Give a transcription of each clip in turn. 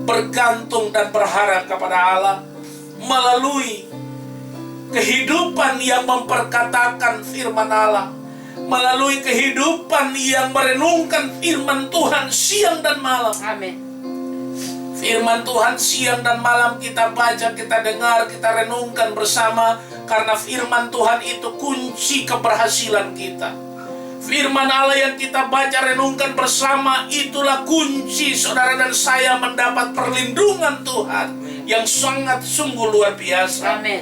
bergantung dan berharap kepada Allah melalui kehidupan yang memperkatakan firman Allah, melalui kehidupan yang merenungkan firman Tuhan siang dan malam. Amin. Firman Tuhan siang dan malam kita baca, kita dengar, kita renungkan bersama, karena firman Tuhan itu kunci keberhasilan kita. Firman Allah yang kita baca, renungkan bersama, itulah kunci saudara dan saya mendapat perlindungan Tuhan yang sangat sungguh luar biasa. Amin.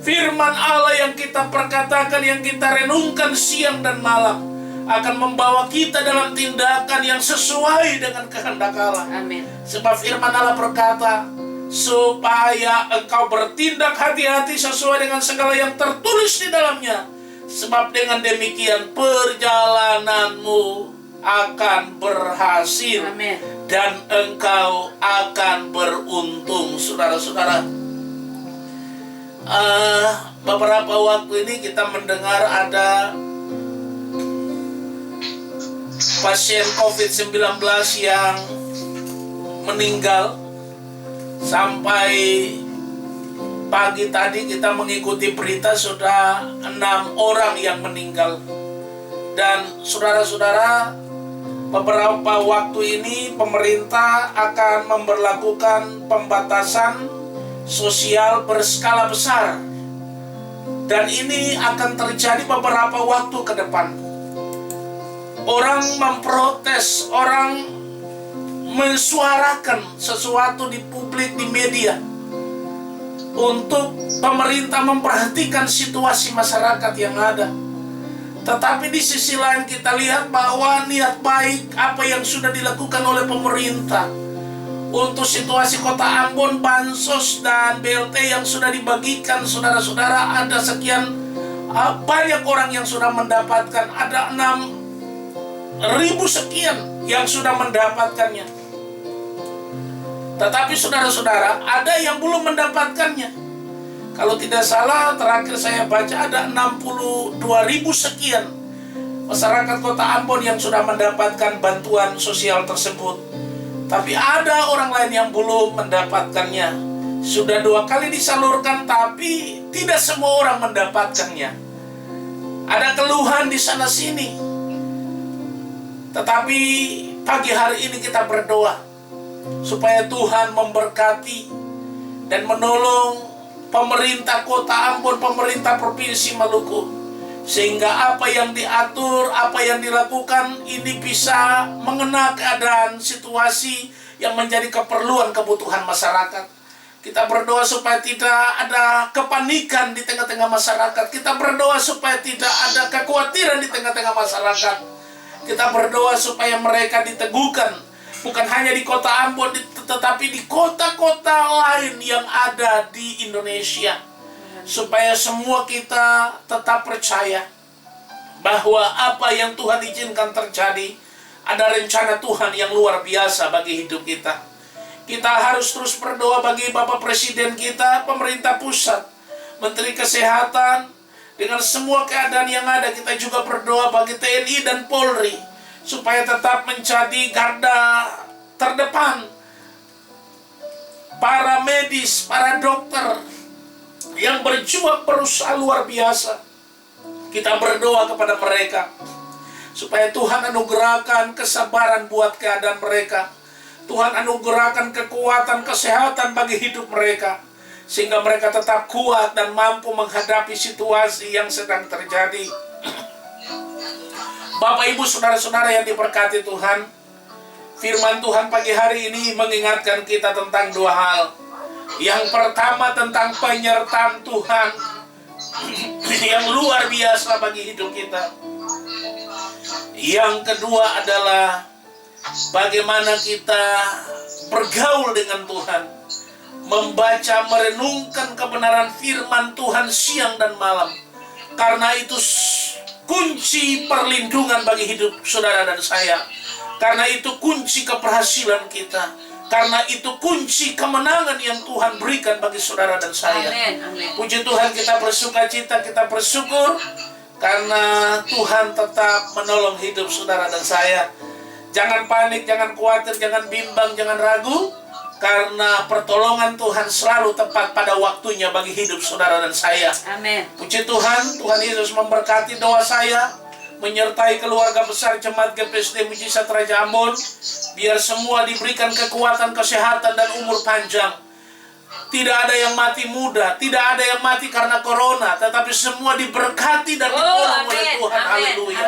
Firman Allah yang kita perkatakan, yang kita renungkan siang dan malam, akan membawa kita dalam tindakan yang sesuai dengan kehendak Allah. Amin. Sebab firman Allah berkata, supaya engkau bertindak hati-hati sesuai dengan segala yang tertulis di dalamnya. Sebab dengan demikian perjalananmu akan berhasil. Amin. Dan engkau akan beruntung. Saudara-saudara, beberapa waktu ini kita mendengar ada pasien COVID-19 yang meninggal. Sampai pagi tadi kita mengikuti berita sudah 6 orang yang meninggal. Dan saudara-saudara, beberapa waktu ini pemerintah akan memberlakukan pembatasan sosial berskala besar. Dan ini akan terjadi beberapa waktu ke depan. Orang memprotes, orang mensuarakan sesuatu di publik, di media, untuk pemerintah memperhatikan situasi masyarakat yang ada. Tetapi di sisi lain kita lihat bahwa niat baik apa yang sudah dilakukan oleh pemerintah untuk situasi kota Ambon, bansos dan BLT yang sudah dibagikan, saudara-saudara, ada sekian banyak orang yang sudah mendapatkan, ada 6.000 sekian yang sudah mendapatkannya. Tetapi saudara-saudara, ada yang belum mendapatkannya. Kalau tidak salah, terakhir saya baca ada 62.000 sekian masyarakat kota Ambon yang sudah mendapatkan bantuan sosial tersebut. Tapi ada orang lain yang belum mendapatkannya. Sudah 2 kali disalurkan, tapi tidak semua orang mendapatkannya. Ada keluhan di sana sini. Tetapi pagi hari ini kita berdoa supaya Tuhan memberkati dan menolong pemerintah kota Ambon, pemerintah provinsi Maluku, sehingga apa yang diatur, apa yang dilakukan ini bisa mengena keadaan situasi yang menjadi keperluan kebutuhan masyarakat. Kita berdoa supaya tidak ada kepanikan di tengah-tengah masyarakat. Kita berdoa supaya tidak ada kekhawatiran di tengah-tengah masyarakat. Kita berdoa supaya mereka diteguhkan, bukan hanya di kota Ambon, tetapi di kota-kota lain yang ada di Indonesia. Supaya semua kita tetap percaya bahwa apa yang Tuhan izinkan terjadi, ada rencana Tuhan yang luar biasa bagi hidup kita. Kita harus terus berdoa bagi Bapak Presiden kita, pemerintah pusat, Menteri Kesehatan. Dengan semua keadaan yang ada, kita juga berdoa bagi TNI dan Polri supaya tetap menjadi garda terdepan. Para medis, para dokter yang berjuang berusaha luar biasa. Kita berdoa kepada mereka supaya Tuhan anugerahkan kesabaran buat keadaan mereka. Tuhan anugerahkan kekuatan, kesehatan bagi hidup mereka, sehingga mereka tetap kuat dan mampu menghadapi situasi yang sedang terjadi. Bapak, Ibu, saudara-saudara yang diberkati Tuhan, firman Tuhan pagi hari ini mengingatkan kita tentang 2 hal. Yang pertama tentang penyertaan Tuhan yang luar biasa bagi hidup kita. Yang kedua adalah bagaimana kita bergaul dengan Tuhan, membaca, merenungkan kebenaran firman Tuhan siang dan malam. Karena itu kunci perlindungan bagi hidup saudara dan saya. Karena itu kunci keberhasilan kita. Karena itu kunci kemenangan yang Tuhan berikan bagi saudara dan saya. Amin, amin. Puji Tuhan, kita bersukacita, kita bersyukur karena Tuhan tetap menolong hidup saudara dan saya. Jangan panik, jangan khawatir, jangan bimbang, jangan ragu. Karena pertolongan Tuhan selalu tepat pada waktunya bagi hidup saudara dan saya. Amin. Puji Tuhan, Tuhan Yesus memberkati doa saya, menyertai keluarga besar Jemaat GPSD Mujizat Raja Ambon. Biar semua diberikan kekuatan, kesehatan, dan umur panjang. Tidak ada yang mati muda, tidak ada yang mati karena corona, tetapi semua diberkati dan ditolong oleh Tuhan. Haleluya.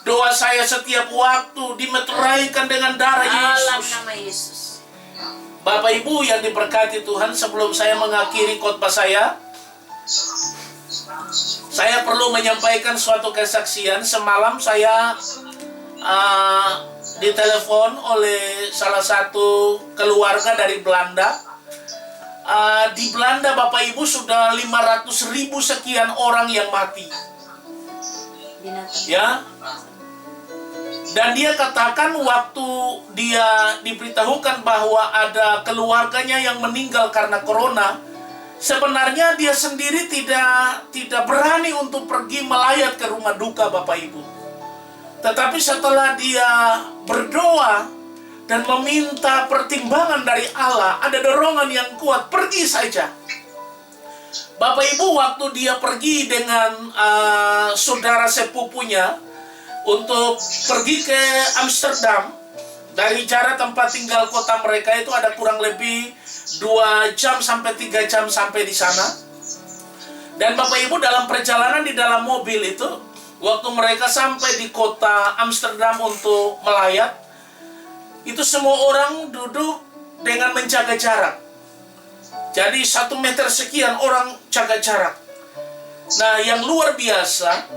Doa saya setiap waktu dimeteraikan dengan darah Yesus. Dalam nama Yesus. Bapak Ibu yang diberkati Tuhan, sebelum saya mengakhiri khotbah saya perlu menyampaikan suatu kesaksian. Semalam saya ditelepon oleh salah satu keluarga dari Belanda. Di Belanda Bapak Ibu sudah 500.000 sekian orang yang mati. Ya. Dan dia katakan waktu dia diberitahukan bahwa ada keluarganya yang meninggal karena corona, sebenarnya dia sendiri tidak berani untuk pergi melayat ke rumah duka Bapak Ibu. Tetapi setelah dia berdoa dan meminta pertimbangan dari Allah, ada dorongan yang kuat, pergi saja. Bapak Ibu, waktu dia pergi dengan saudara sepupunya untuk pergi ke Amsterdam, dari jarak tempat tinggal kota mereka itu ada kurang lebih 2 jam sampai 3 jam sampai di sana. Dan Bapak Ibu, dalam perjalanan di dalam mobil itu, waktu mereka sampai di kota Amsterdam untuk melayat, itu semua orang duduk dengan menjaga jarak. Jadi 1 meter sekian orang jaga jarak. Nah, yang luar biasa,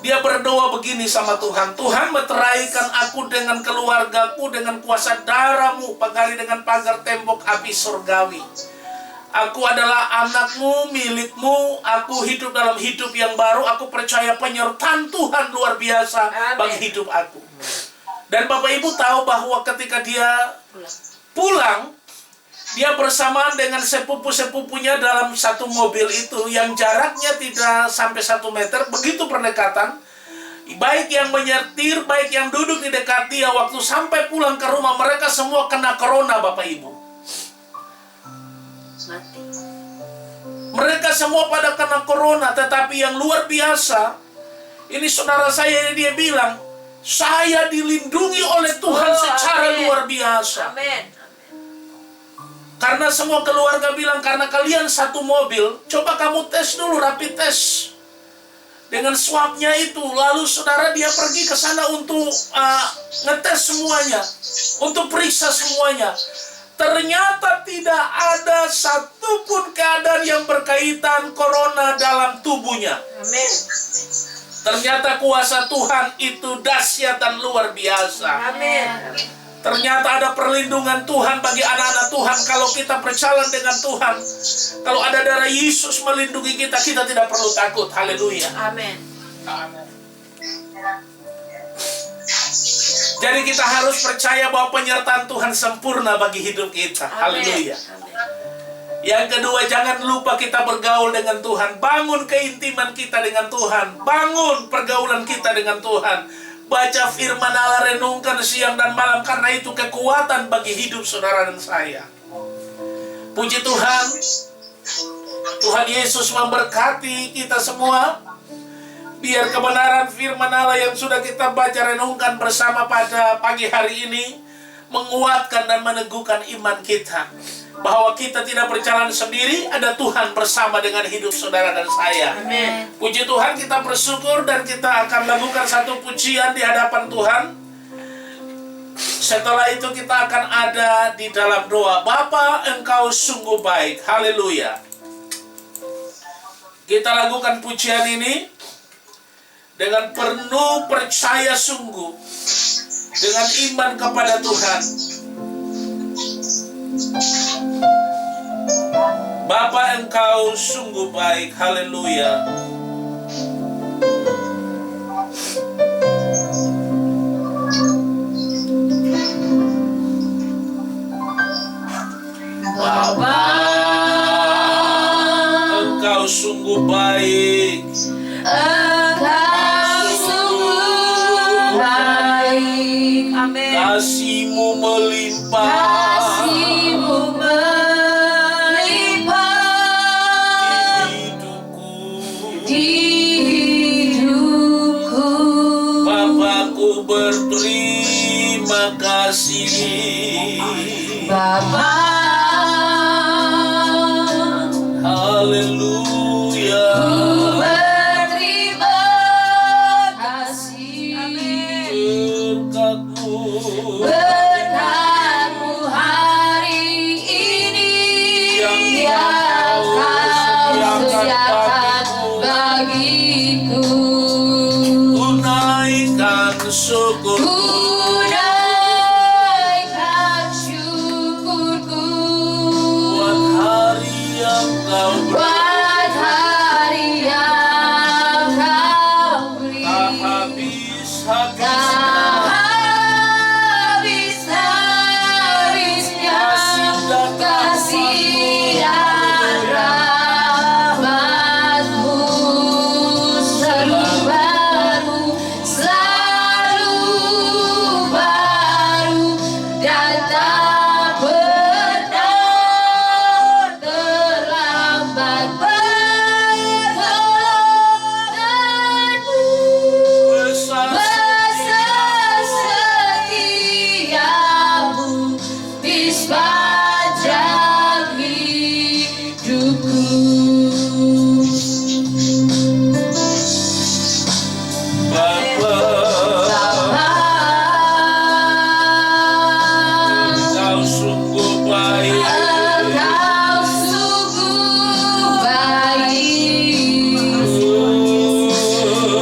dia berdoa begini sama Tuhan. Tuhan, meteraikan aku dengan keluargaku dengan kuasa darah-Mu, pagari dengan pagar tembok api surgawi. Aku adalah anak-Mu, milik-Mu. Aku hidup dalam hidup yang baru. Aku percaya penyertaan Tuhan luar biasa bagi hidup aku. Dan Bapak Ibu tahu bahwa ketika dia pulang, dia bersamaan dengan sepupu-sepupunya dalam satu mobil itu yang jaraknya tidak sampai 1 meter. Begitu pendekatan, baik yang menyetir, baik yang duduk di dekat dia, waktu sampai pulang ke rumah mereka semua kena corona Bapak Ibu. Mati. Mereka semua pada kena corona, tetapi yang luar biasa, ini saudara saya dia bilang, saya dilindungi oleh Tuhan secara luar biasa. Amin. Karena semua keluarga bilang, karena kalian satu mobil, coba kamu tes dulu, rapid test dengan swabnya itu. Lalu saudara dia pergi ke sana untuk ngetes semuanya, untuk periksa semuanya. Ternyata tidak ada satupun keadaan yang berkaitan corona dalam tubuhnya. Amin. Ternyata kuasa Tuhan itu dahsyat dan luar biasa. Amin. Ternyata ada perlindungan Tuhan bagi anak-anak Tuhan kalau kita berjalan dengan Tuhan. Kalau ada darah Yesus melindungi kita, kita tidak perlu takut. Haleluya. Amin. Jadi kita harus percaya bahwa penyertaan Tuhan sempurna bagi hidup kita. Haleluya. Yang kedua, jangan lupa kita bergaul dengan Tuhan. Bangun keintiman kita dengan Tuhan. Bangun pergaulan kita dengan Tuhan. Baca firman Allah, renungkan siang dan malam, karena itu kekuatan bagi hidup saudara dan saya. Puji Tuhan. Tuhan Yesus memberkati kita semua. Biar kebenaran firman Allah yang sudah kita baca renungkan bersama pada pagi hari ini menguatkan dan meneguhkan iman kita. Bahwa kita tidak berjalan sendiri, ada Tuhan bersama dengan hidup saudara dan saya. Amin. Puji Tuhan, kita bersyukur dan kita akan lakukan satu pujian di hadapan Tuhan. Setelah itu kita akan ada di dalam doa. Bapa, Engkau sungguh baik. Haleluya. Kita lakukan pujian ini dengan penuh percaya sungguh, dengan iman kepada Tuhan. Bapa, Engkau sungguh baik. Haleluya. Bapa, Engkau sungguh baik. Engkau sungguh baik. Amin. Kasih-Mu melimpah, Kasih-Mu melimpah di hidupku. Bapakku berterima kasih. Bapa, Haleluya. ku berterima kasih. Berkat-Mu hari ini yang Kau sediakan bagiku. Ku naikkan syukur, Ku naikkan syukurku buat hari yang Kau beri. buat hari yang Kau beri. Tak habis-habisnya Tak habis-habisnya kasih dan rahmat-Mu selalu baru, dan tak pernah terlambat pertolongan-Mu. besar Besar setiamu di sepanjang hidupku. Bapa. Bapa, Kau sungguh baik, Engkau sungguh baik.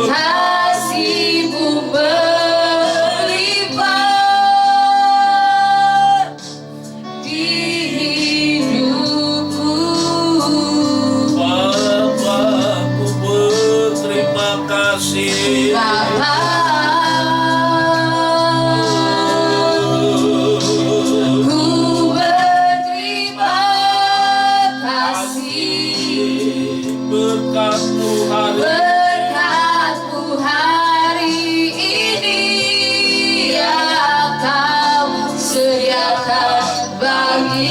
Kasih-Mu melimpah di hidupku. Bapakku berterima kasih. Bapa, ku berterima kasih. Berkat Tuhan, Berkat-Mu hari ini yang Kau sediakan bagi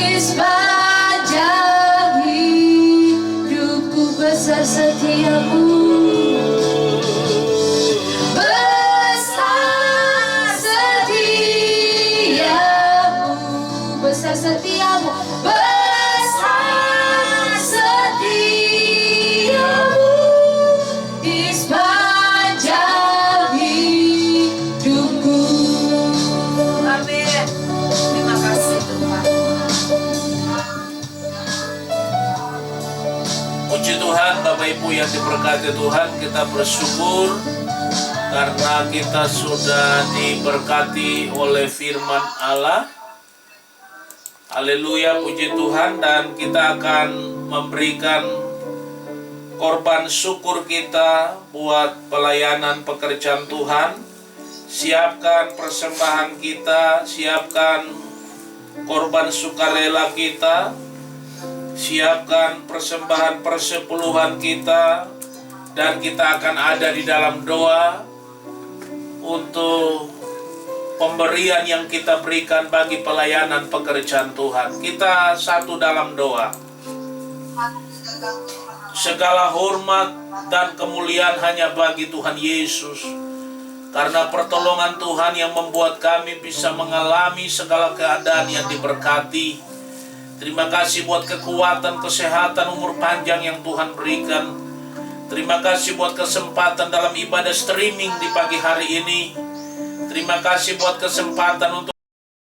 di sepanjang hidupku besar setiamu. Besar setiamu, besar setiamu di sepanjang hidupku. Amin. Terima kasih Tuhan. Puji Tuhan, Bapak Ibu yang diberkati Tuhan, kita bersyukur karena kita sudah diberkati oleh firman Allah. Haleluya, puji Tuhan. Dan kita akan memberikan korban syukur kita buat pelayanan pekerjaan Tuhan. Siapkan persembahan kita, siapkan korban sukarela kita, siapkan persembahan persepuluhan kita, dan kita akan ada di dalam doa untuk pemberian yang kita berikan bagi pelayanan pekerjaan Tuhan. Kita satu dalam doa. Segala hormat dan kemuliaan hanya bagi Tuhan Yesus. Karena pertolongan Tuhan yang membuat kami bisa mengalami segala keadaan yang diberkati. Terima kasih buat kekuatan, kesehatan, umur panjang yang Tuhan berikan. Terima kasih buat kesempatan dalam ibadah streaming di pagi hari ini. Terima kasih buat kesempatan untuk